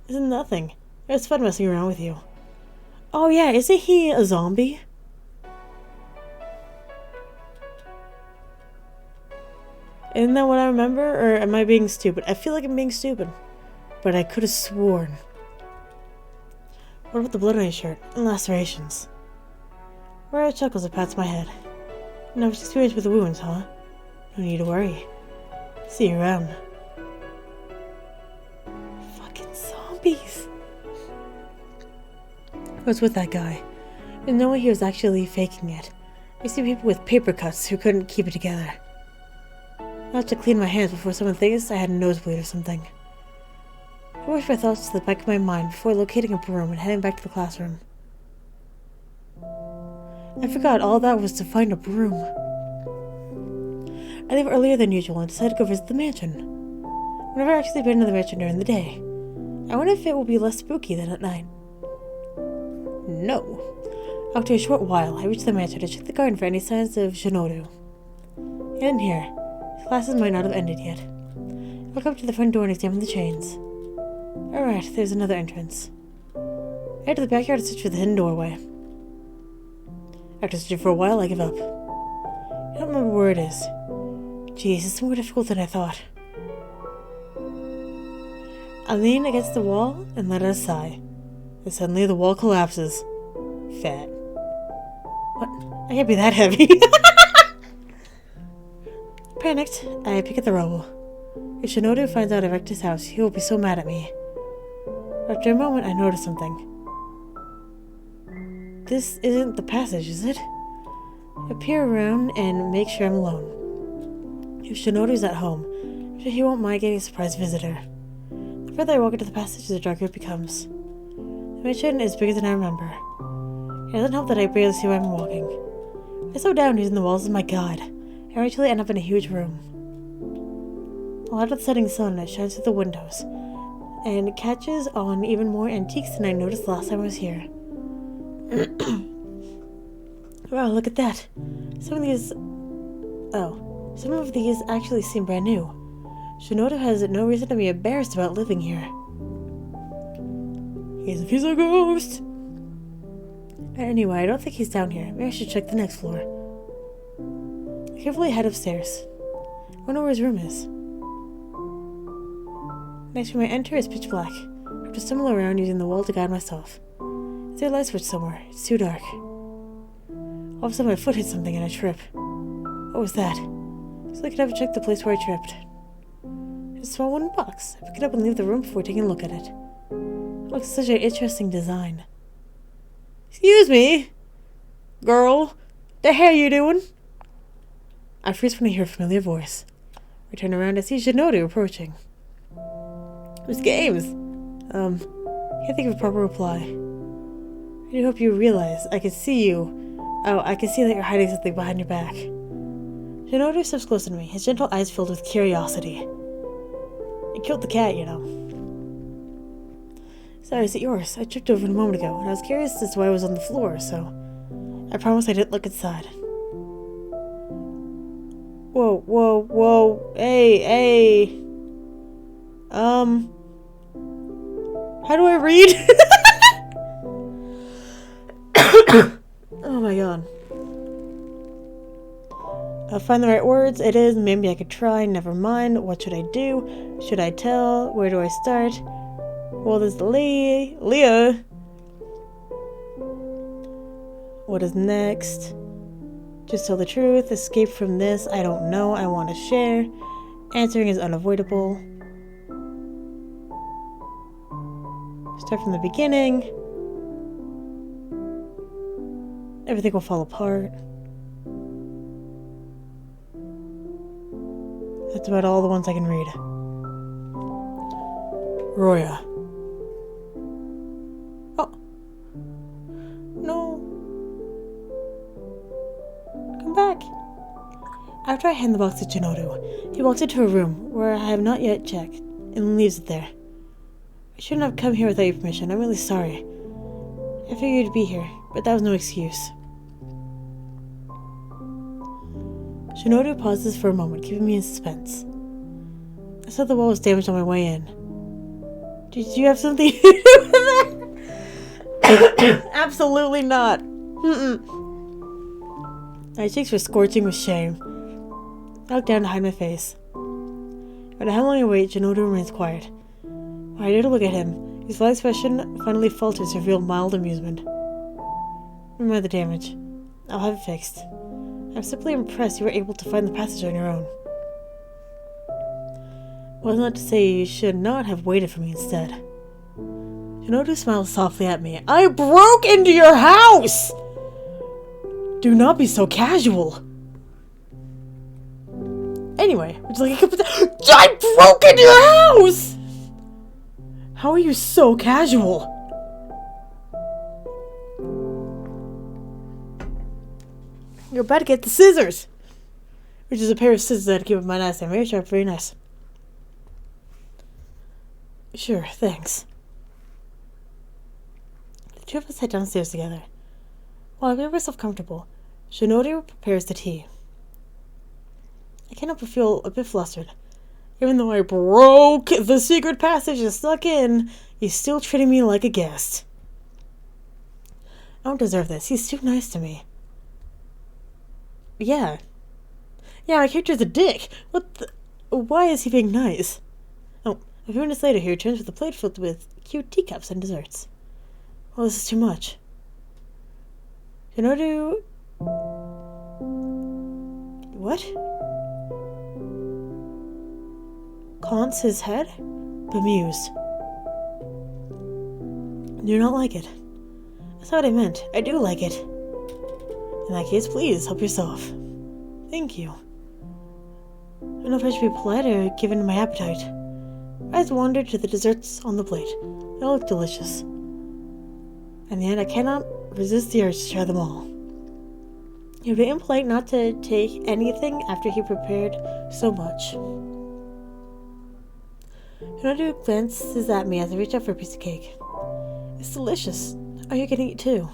It's nothing. It was fun messing around with you. Oh yeah, isn't he a zombie? Isn't that what I remember? Or am I being stupid? I feel like I'm being stupid. But I could have sworn. What about the blood on his shirt and lacerations? Rara chuckles and pats my head. No experience with the wounds, huh? No need to worry. See you around. Fucking zombies. I was with that guy. And no way he was actually faking it. I see people with paper cuts who couldn't keep it together. I have to clean my hands before someone thinks I had a nosebleed or something. I rushed my thoughts to the back of my mind before locating a broom and heading back to the classroom. I forgot all that was to find a broom. I leave earlier than usual and decided to go visit the mansion. I've never actually been to the mansion during the day. I wonder if it will be less spooky than at night. No. After a short while, I reached the mansion to check the garden for any signs of Junoru. He didn't hear. His classes might not have ended yet. I walked up to the front door and examined the chains. Alright, there's another entrance. I head to the backyard and search for the hidden doorway. After searching for a while, I give up. I don't remember where it is. Jeez, it's more difficult than I thought. I lean against the wall and let out a sigh. And suddenly the wall collapses. Fat. What? I can't be that heavy. Panicked, I pick at the rubble. If Junoru finds out I wrecked his house, he will be so mad at me. After a moment, I notice something. This isn't the passage, is it? I peer around and make sure I'm alone. If Junoru's at home, I'm sure he won't mind getting a surprise visitor. The further I walk into the passage, the darker it becomes. The mansion is bigger than I remember. It doesn't help that I barely see where I'm walking. I slow down using the walls as my guide. I eventually end up in a huge room. A light of the setting sun shines through the windows, and it catches on even more antiques than I noticed last time I was here. Wow, look at that. Some of these actually seem brand new. Junoru has no reason to be embarrassed about living here. He's a ghost! Anyway, I don't think he's down here. Maybe I should check the next floor. I carefully head upstairs. I wonder where his room is. Next time I enter, it's pitch black. I have to stumble around using the wall to guide myself. Is there a light switch somewhere? It's too dark. All of a sudden my foot hits something and I trip. What was that? So I could have checked the place where I tripped. It's a small wooden box. I pick it up and leave the room before taking a look at it. It looks such an interesting design. Excuse me? Girl, the hell you doing? I freeze when I hear a familiar voice. I turn around and see Junoru approaching. Miss Games! Can't think of a proper reply. I do hope you realize I can see you. Oh, I can see that you're hiding something behind your back. Junoru steps closer to me, his gentle eyes filled with curiosity. You killed the cat, you know. Sorry, is it yours? I tripped over it a moment ago, and I was curious as to why it was on the floor, so I promise I didn't look inside. Whoa, whoa, whoa. Hey. How do I read? Oh my god. I'll find the right words. It is. Maybe I could try. Never mind. What should I do? Should I tell? Where do I start? Well, there's Leah. What is next? Just tell the truth. Escape from this. I don't know. I want to share. Answering is unavoidable. Start from the beginning. Everything will fall apart. That's about all the ones I can read. Roya. Oh. No. After I hand the box to Junoru, he walks into a room where I have not yet checked and leaves it there. I shouldn't have come here without your permission. I'm really sorry. I figured you'd be here, but that was no excuse. Junoru pauses for a moment, keeping me in suspense. I saw the wall was damaged on my way in. Did you have something to do with that? Absolutely not. My cheeks were scorching with shame. I looked down to hide my face. No matter how long I wait, Junoru remains quiet. When I dare to look at him, his full expression finally falters to reveal mild amusement. Remember the damage. I'll have it fixed. I'm simply impressed you were able to find the passage on your own. Was not to say you should not have waited for me instead. Junoru smiled softly at me. I broke into your house! Do not be so casual. Anyway, would you like a cup of tea? I broke into your house! How are you so casual? You're about to get the scissors. Which is a pair of scissors that I keep in my nightstand. Very sharp, very nice. Sure, thanks. The two of us head downstairs together. While I make myself comfortable, Junoru prepares the tea. I cannot but feel a bit flustered. Even though I broke the secret passage and snuck in, he's still treating me like a guest. I don't deserve this. He's too nice to me. Yeah, my character's a dick. Why is he being nice? Oh, a few minutes later, he returns with a plate filled with cute teacups and desserts. Well, this is too much. Junoru... What? Cons his head? Bemused. Do not like it. That's not what I meant. I do like it. In that case, please, help yourself. Thank you. I don't know if I should be polite or given my appetite. My eyes wandered to the desserts on the plate. They all look delicious. In the end, I cannot resist the urge to try them all. It would be impolite not to take anything after he prepared so much. Junoru glances at me as I reach out for a piece of cake. It's delicious. Are you getting it too?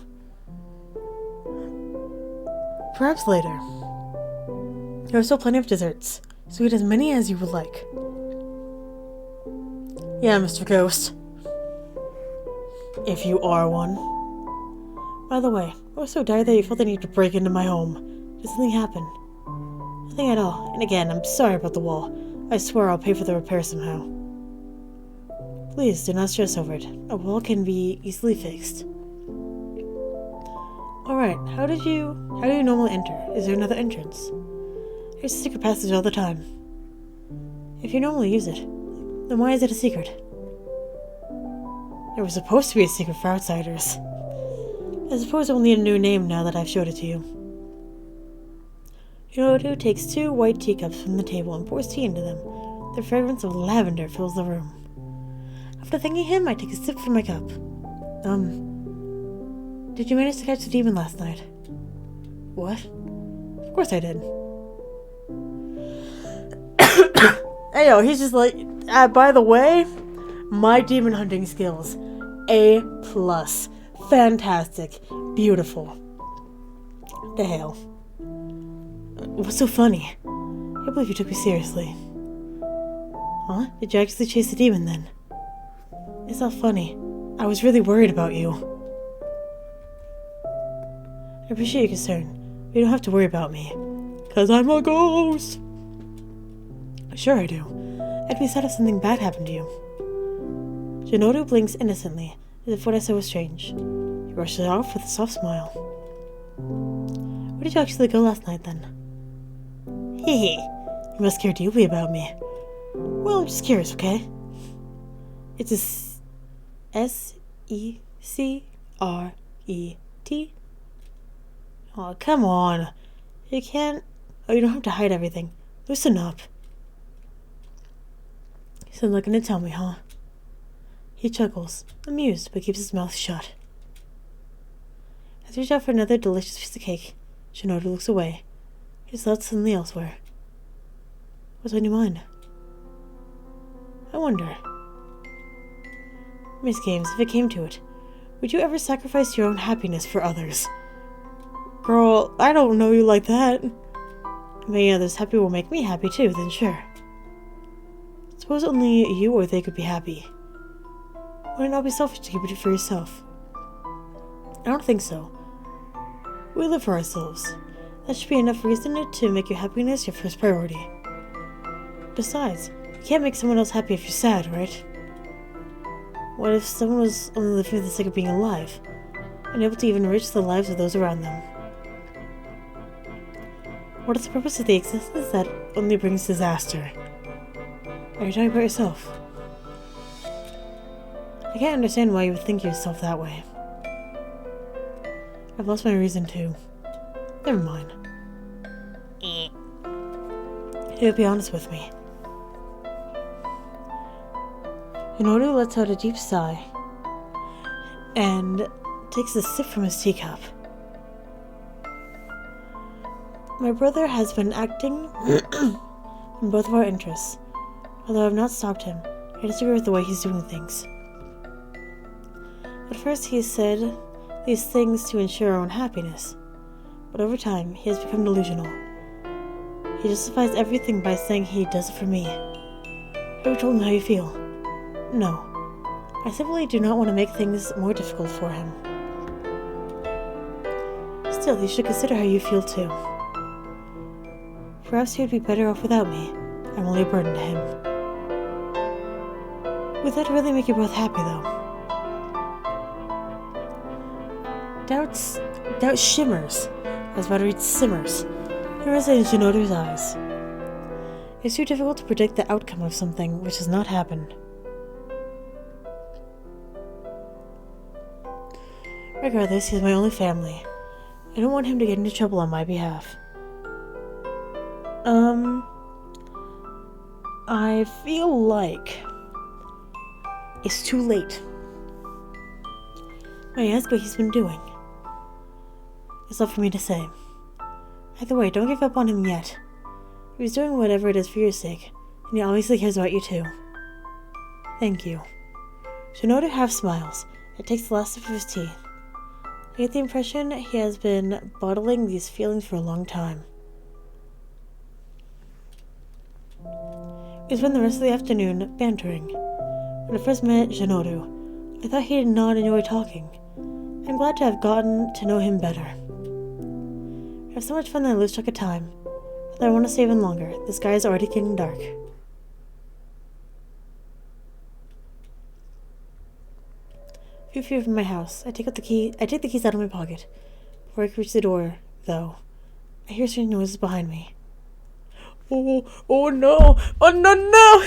Perhaps later. There are still plenty of desserts, so eat as many as you would like. Yeah, Mr. Ghost. If you are one. By the way, I was so tired that you felt the need to break into my home. Did something happen? Nothing at all. And again, I'm sorry about the wall. I swear I'll pay for the repair somehow. Please, do not stress over it. A wall can be easily fixed. Alright, how do you normally enter? Is there another entrance? There's a secret passage all the time. If you normally use it, then why is it a secret? It was supposed to be a secret for outsiders. I suppose it will need a new name now that I've showed it to you. Junoru takes 2 white teacups from the table and pours tea into them. The fragrance of lavender fills the room. After thanking him, I take a sip from my cup. Did you manage to catch the demon last night? What? Of course I did. Hey, yo, he's just like, by the way, my demon hunting skills, A+. Fantastic. Beautiful. The hell? What's so funny? I can't believe you took me seriously. Huh? Did you actually chase the demon then? It's not funny. I was really worried about you. I appreciate your concern, but you don't have to worry about me. 'Cause I'm a ghost! Sure I do. I'd be sad if something bad happened to you. Junoru blinks innocently, as if what I said was strange. He brushes it off with a soft smile. Where did you actually go last night, then? Hee. You must care deeply about me. Well, I'm just curious, okay? It's a S-E-C-R-E-T? Oh, come on. You can't... Oh, you don't have to hide everything. Loosen up. You're not gonna tell me, huh? He chuckles, amused, but keeps his mouth shut. As I reach out for another delicious piece of cake, Junoru looks away. His thoughts suddenly elsewhere. What's on your mind? I wonder. Miss Games, if it came to it, would you ever sacrifice your own happiness for others? Girl, I don't know you like that. If making others happy will make me happy too, then sure. Suppose only you or they could be happy. Would it not be selfish to keep it for yourself? I don't think so. We live for ourselves. That should be enough reason to make your happiness your first priority. Besides, you can't make someone else happy if you're sad, right? What if someone was only living for the sake of being alive, and able to even enrich the lives of those around them? What is the purpose of the existence that only brings disaster? Are you talking about yourself? I can't understand why you would think yourself that way. I've lost my reason to. Never mind. You'll be honest with me. Junoru lets out a deep sigh and takes a sip from his teacup. My brother has been acting in both of our interests. Although I have not stopped him, I disagree with the way he's doing things. At first he said these things to ensure our own happiness, but over time he has become delusional. He justifies everything by saying he does it for me. Have you told him how you feel? No. I simply do not want to make things more difficult for him. Still, you should consider how you feel too. Perhaps he would be better off without me. I'm only a burden to him. Would that really make you both happy, though? Doubt shimmers. I was about to read simmers. Here is in Junoru's eyes. It's too difficult to predict the outcome of something which has not happened. Regardless, he's my only family. I don't want him to get into trouble on my behalf. I feel like it's too late. May I ask what he's been doing? It's not for me to say. Either way, don't give up on him yet. He's doing whatever it is for your sake, and he obviously cares about you too. Thank you. Junoru half smiles and takes the last sip of his tea. I get the impression he has been bottling these feelings for a long time. We spent the rest of the afternoon bantering. When I first met Junoru, I thought he did not enjoy talking. I'm glad to have gotten to know him better. I have so much fun that I lose track of time. But I want to stay even longer. The sky is already getting dark. A few feet from my house, I take the keys out of my pocket. Before I can reach the door, though, I hear strange noises behind me. Oh no! Oh no!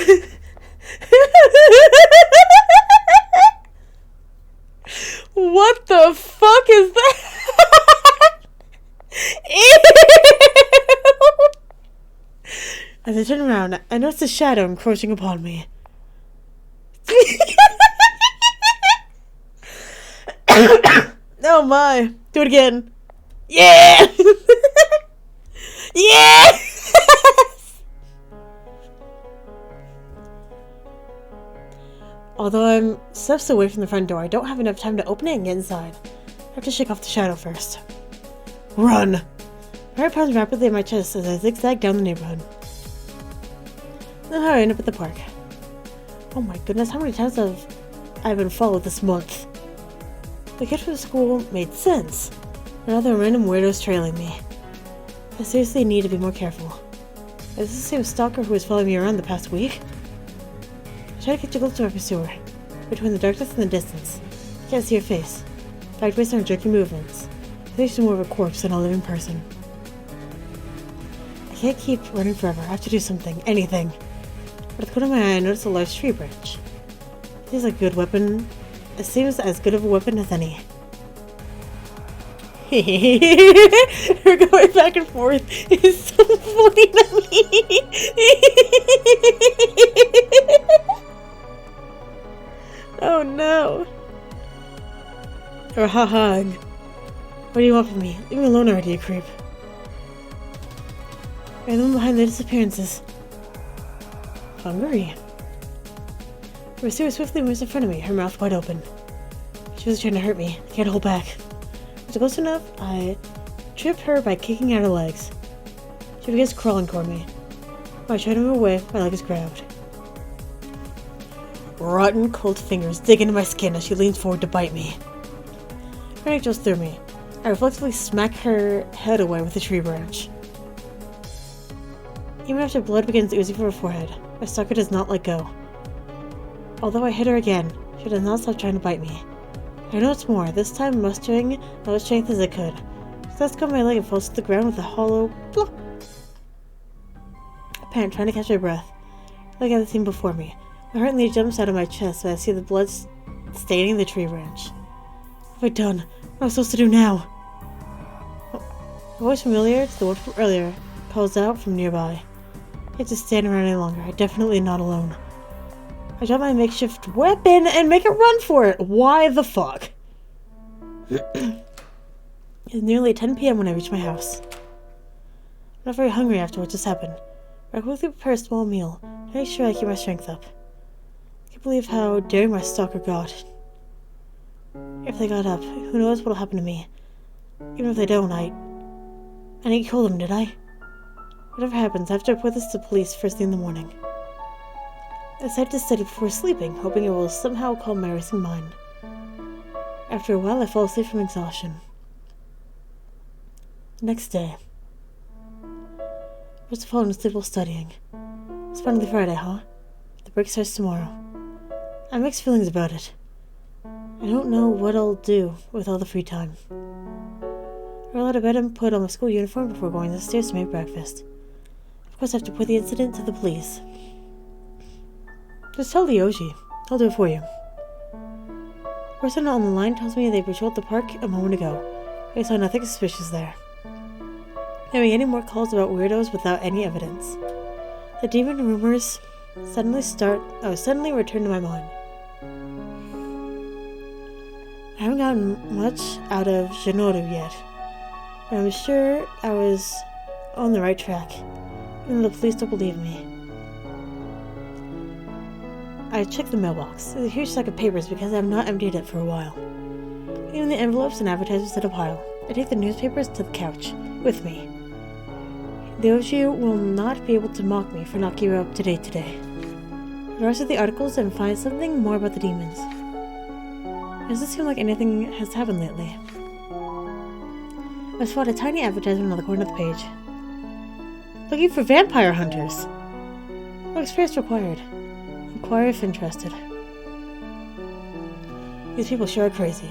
What the fuck is that? Ew! As I turn around, I notice a shadow encroaching upon me. Oh my! Do it again. Yeah! Yeah! Although I'm steps away from the front door, I don't have enough time to open it and get inside. I have to shake off the shadow first. Run! My heart pounds rapidly in my chest as I zigzag down the neighborhood. Then I end up at the park. Oh my goodness, how many times have I been followed this month? The kid from the school made sense, but now there are random weirdos trailing me. I seriously need to be more careful. Is this the same stalker who was following me around the past week? I try to catch a glimpse of my pursuer. Between the darkness and the distance, I can't see her face, but based on her jerky movements, I think she's more of a corpse than a living person. I can't keep running forever. I have to do something, anything. But at the corner of my eye, I notice a large tree branch. It seems like a good weapon. It seems as good of a weapon as any. Her going back and forth is so funny to me. Oh no. Or ha-ha. What do you want from me? Leave me alone already, you creep. You're the one behind the disappearances. hungry. Pursuer swiftly moves in front of me, her mouth wide open. She was trying to hurt me. I can't hold back. Was close enough, I tripped her by kicking at her legs. She begins crawling toward me. When I try to move away, my leg is grabbed. Rotten, cold fingers dig into my skin as she leans forward to bite me. Her neck jolts through me. I reflexively smack her head away with a tree branch. Even after blood begins oozing from her forehead, my stalker does not let go. Although I hit her again, she does not stop trying to bite me. I know it's more, this time mustering as much strength as I could. So let's go my leg and falls to the ground with a hollow plop. I pant, trying to catch my breath. Like I had the scene before me. My heart nearly jumps out of my chest when I see the blood staining the tree branch. What have I done? What am I supposed to do now? A voice familiar to the one from earlier calls out from nearby. I can't just stand around any longer. I'm definitely not alone. I drop my makeshift weapon and make a run for it. Why the fuck? It's nearly 10 p.m. when I reach my house. I'm not very hungry after what just happened, but I quickly prepare a small meal to make sure I keep my strength up. I can't believe how daring my stalker got. If they got up, who knows what'll happen to me. Even if they don't, I didn't kill them, did I? Whatever happens, I have to report this to police first thing in the morning. I decided to study before sleeping, hoping it will somehow calm my racing mind. After a while, I fall asleep from exhaustion. The next day. First of all, I'm asleep while studying. It's finally Friday, huh? The break starts tomorrow. I have mixed feelings about it. I don't know what I'll do with all the free time. I roll out of bed and put on my school uniform before going downstairs to make breakfast. Of course, I have to report the incident to the police. Just tell Ryoji. I'll do it for you. The person on the line tells me they patrolled the park a moment ago. I saw nothing suspicious there. Having any more calls about weirdos without any evidence. The demon rumors suddenly return to my mind. I haven't gotten much out of Junoru yet, but I'm sure I was on the right track, even though the police don't believe me. I checked the mailbox. There's a huge stack of papers because I have not emptied it for a while. Even the envelopes and advertisements in a pile. I take the newspapers to the couch with me. Ryoji will not be able to mock me for not keeping up to date today. I browse through the articles and find something more about the demons. It doesn't seem like anything has happened lately. I spot a tiny advertisement on the corner of the page. Looking for vampire hunters. No experience required. Inquire if interested. These people sure are crazy.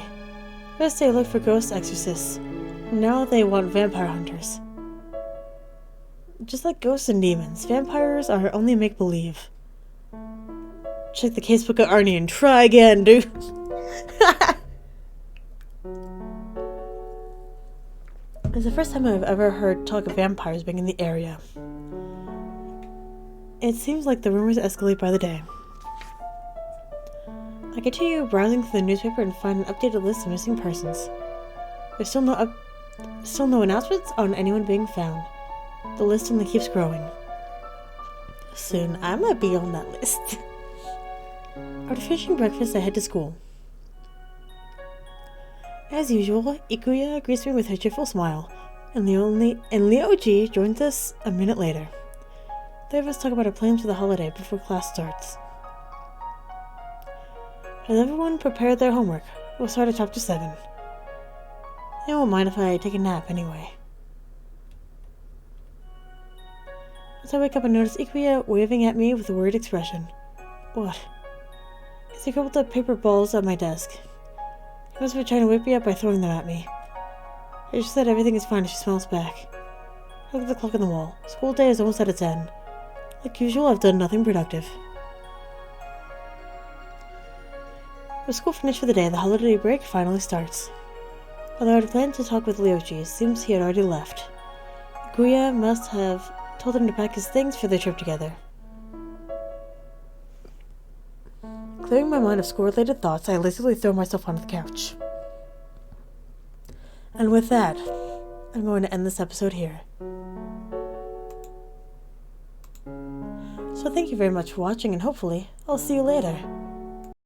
First they look for ghost exorcists. Now they want vampire hunters. Just like ghosts and demons, vampires are only make-believe. Check the casebook of Arnie and try again, dude. It's the first time I've ever heard talk of vampires being in the area. It seems like the rumors escalate by the day. I continue browsing through the newspaper and find an updated list of missing persons. There's still no announcements on anyone being found. The list only keeps growing. Soon, I might be on that list. After finishing breakfast, I head to school. As usual, Ikuya greets me with her cheerful smile, and Ryoji joins us a minute later. The three of us talk about our plans for the holiday before class starts. Has everyone prepared their homework? We'll start at chapter 7. They won't mind if I take a nap anyway. As I wake up, I notice Ikuya waving at me with a worried expression. What? He crumpled up paper balls on my desk. He must be trying to wake me up by throwing them at me. I just said everything is fine as she smiles back. I look at the clock on the wall. School day is almost at its end. Like usual, I've done nothing productive. With school finished for the day, the holiday break finally starts. Although I had planned to talk with Ryoji, it seems he had already left. Ikuya must have told him to pack his things for their trip together. Clearing my mind of school-related thoughts, I lazily throw myself onto the couch. And with that, I'm going to end this episode here. So So thank you very much for watching, and hopefully, I'll see you later.